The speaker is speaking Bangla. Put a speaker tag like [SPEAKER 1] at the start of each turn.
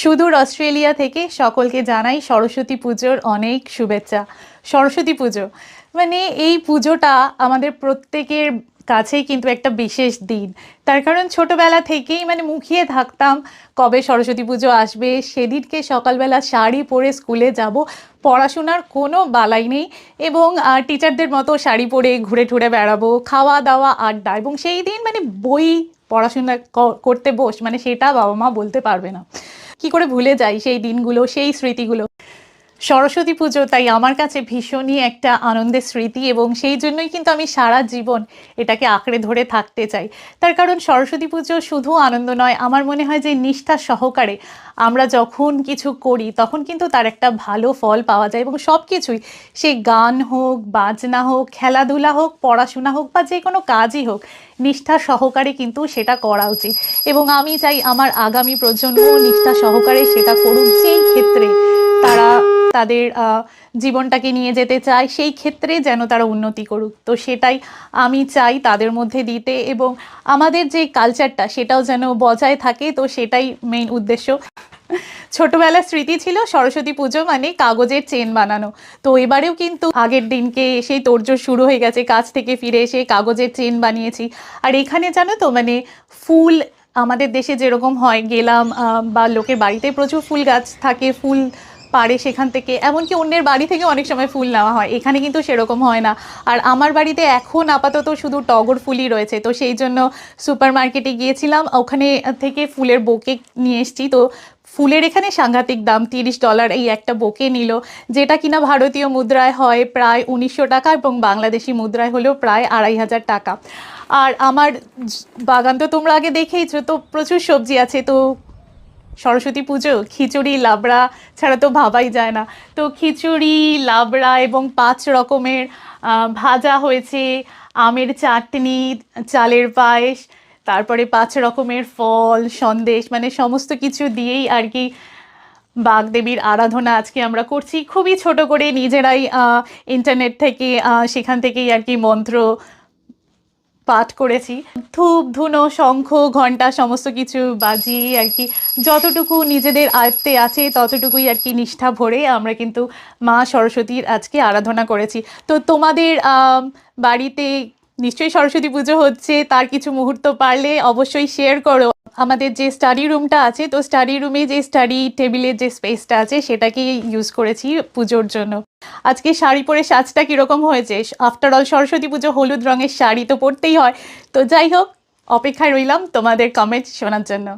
[SPEAKER 1] সুদূর অস্ট্রেলিয়া থেকে সকলকে জানাই সরস্বতী পুজোর অনেক শুভেচ্ছা। সরস্বতী পুজো মানে এই পুজোটা আমাদের প্রত্যেকের কাছেই কিন্তু একটা বিশেষ দিন। তার কারণ ছোটবেলা থেকেই মুখিয়ে থাকতাম কবে সরস্বতী পুজো আসবে, সেদিনকে সকালবেলা শাড়ি পরে স্কুলে যাব, পড়াশোনার কোনো বালাই নেই এবং টিচারদের মতো শাড়ি পরে ঘুরে টুরে বেড়াবো, খাওয়া দাওয়া আড্ডা, এবং সেই দিন বই পড়াশোনা করতে বস সেটা বাবা মা বলতে পারবে না। কি করে ভুলে যাই সেই দিনগুলো, সেই স্মৃতিগুলো। সরস্বতী পুজো তাই আমার কাছে ভীষণই একটা আনন্দের স্মৃতি এবং সেই জন্যই কিন্তু আমি সারা জীবন এটাকে আঁকড়ে ধরে থাকতে চাই। তার কারণ সরস্বতী পুজো শুধু আনন্দ নয়, আমার মনে হয় যে নিষ্ঠা সহকারে আমরা যখন কিছু করি তখন কিন্তু তার একটা ভালো ফল পাওয়া যায়, এবং সব কিছুই, সে গান হোক, বাজনা হোক, খেলাধুলা হোক, পড়াশোনা হোক বা যে কোনো কাজই হোক, নিষ্ঠা সহকারে কিন্তু সেটা করা উচিত। এবং আমি চাই আমার আগামী প্রজন্ম নিষ্ঠা সহকারে সেটা করুক, যেই ক্ষেত্রে তারা তাদের জীবনটাকে নিয়ে যেতে চায় সেই ক্ষেত্রে যেন তারা উন্নতি করুক। তো সেটাই আমি চাই তাদের মধ্যে দিতে, এবং আমাদের যে কালচারটা সেটাও যেন বজায় থাকে। তো সেটাই মেইন উদ্দেশ্য। ছোটবেলার স্মৃতি ছিল সরস্বতী পুজো কাগজের চেন বানানো। তো এবারেও কিন্তু আগের দিনকে এসেই তোড়জোড় শুরু হয়ে গেছে, কাজ থেকে ফিরে এসে কাগজের চেন বানিয়েছি। আর এখানে জানো তো ফুল, আমাদের দেশে যেরকম হয় গেলাম বা লোকের বাড়িতে প্রচুর ফুল গাছ থাকে, ফুল পাড়ে সেখান থেকে, এমনকি অন্যের বাড়ি থেকে অনেক সময় ফুল নেওয়া হয়। এখানে কিন্তু সেরকম হয় না। আর আমার বাড়িতে এখন আপাতত শুধু টগর ফুলই রয়েছে। তো সেই জন্য সুপার মার্কেটে গিয়েছিলাম, ওখানে থেকে ফুলের বোকে নিয়ে এসেছি। তো ফুলের এখানে সাংঘাতিক দাম, $30 এই একটা বোকে নিল, যেটা কিনা ভারতীয় মুদ্রায় হয় প্রায় 1900 টাকা এবং বাংলাদেশি মুদ্রায় হলেও প্রায় 2500 টাকা। আর আমার বাগান তো তোমরা আগে দেখেইছো, তো প্রচুর সবজি আছে। তো সরস্বতী পুজো খিচুড়ি লাবড়া ছাড়া তো ভাবাই যায় না। তো খিচুড়ি, লাবড়া এবং 5 রকমের ভাজা হয়েছে, আমের চাটনি, চালের পায়েস, তারপরে 5 রকমের ফল, সন্দেশ, সমস্ত কিছু দিয়েই আর কি বাগদেবীর আরাধনা আজকে আমরা করছি খুবই ছোট করে, নিজেরাই ইন্টারনেট থেকে সেখান থেকেই আর কি মন্ত্র পাঠ করেছি। ধূপ ধুনো শঙ্খ ঘণ্টা সমস্ত কিছু বাজিয়ে আর কি যতটুকু নিজেদের আয়ত্তে আছে ততটুকুই আর কি নিষ্ঠা ভরে আমরা কিন্তু মা সরস্বতীর আজকে আরাধনা করেছি। তো তোমাদের বাড়িতে নিশ্চয়ই সরস্বতী পুজো হচ্ছে, তার কিছু মুহূর্ত পারলে অবশ্যই শেয়ার করো। আমাদের যে স্টাডি রুমটা আছে, তো স্টাডি রুমে যে স্টাডি টেবিলের যে স্পেসটা আছে সেটাকেই ইউজ করেছি পুজোর জন্য। আজকে শাড়ি পরে সাজটা কীরকম হয়েছে? আফটার অল সরস্বতী পুজো, হলুদ রঙের শাড়ি তো পরতেই হয়। তো যাই হোক, অপেক্ষায় রইলাম তোমাদের কমেন্ট শোনার জন্য।